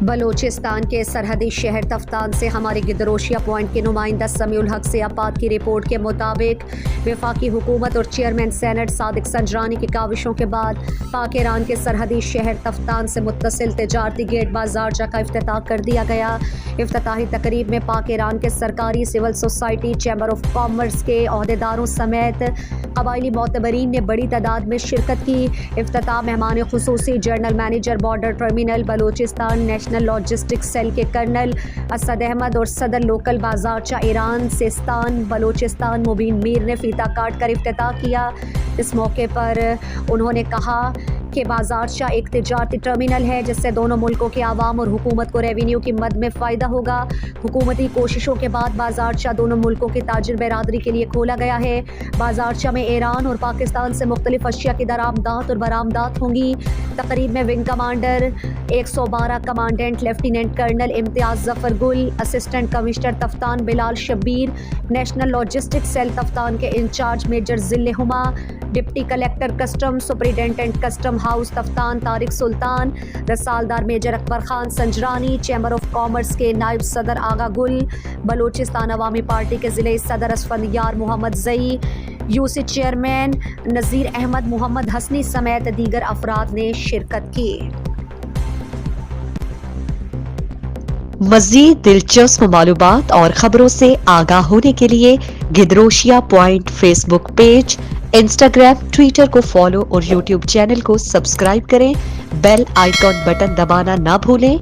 بلوچستان کے سرحدی شہر تفتان سے ہمارے گدروشیا پوائنٹ کے نمائندہ سمیع الحق سیاپات کی رپورٹ کے مطابق وفاقی حکومت اور چیئرمین سینٹ صادق سنجرانی کی کاوشوں کے بعد پاک ایران کے سرحدی شہر تفتان سے متصل تجارتی گیٹ بازارچہ کا افتتاح کر دیا گیا۔ افتتاحی تقریب میں پاک ایران کے سرکاری civil society, chamber of commerce کے عہدیداروں سمیت قبائلی معتبرین نے بڑی تعداد میں شرکت کی۔ افتتاح مہمان خصوصی general manager border terminal Balochistan national logistic cell کے کرنل اسد احمد اور صدر لوکل بازارچہ ایران سیستان بلوچستان مبین میر نے فیتہ کاٹ کر افتتاح کیا۔ اس موقع پر انہوں نے کہا کہ بازارچہ ایک تجارتی ٹرمینل ہے جس سے دونوں ملکوں کے عوام اور حکومت کو ریونیو کی مد میں فائدہ ہوگا۔ حکومتی کوششوں کے بعد بازارچہ دونوں ملکوں کی تاجر برادری کے لیے کھولا گیا ہے۔ بازارچہ میں ایران اور پاکستان سے مختلف اشیاء کی درآمدات اور برآمدات ہوں گی۔ تقریب میں wing commander 112 commandant lieutenant colonel Imtiaz Zafar Gul, assistant commissioner Taftan Bilal Shabbir, national logistic cell Taftan کے incharge major Zil Huma, deputy collector custom superintendent custom house Taftan Tariq Sultan, رسالدار major Akbar Khan Sanjrani, chamber of commerce کے نائب صدر آغا گل، بلوچستان عوامی پارٹی کے ضلعی صدر Asfandyar Muhammad Zai, U C chairman Nazir Ahmed Muhammad Hasni سمیت دیگر افراد نے شرکت کی۔ مزید دلچسپ معلومات اور خبروں سے آگاہ ہونے کے لیے Gedrosia point Facebook page, Instagram, Twitter کو فالو اور یوٹیوب چینل کو سبسکرائب کریں۔ بیل آئیکن بٹن دبانا نہ بھولیں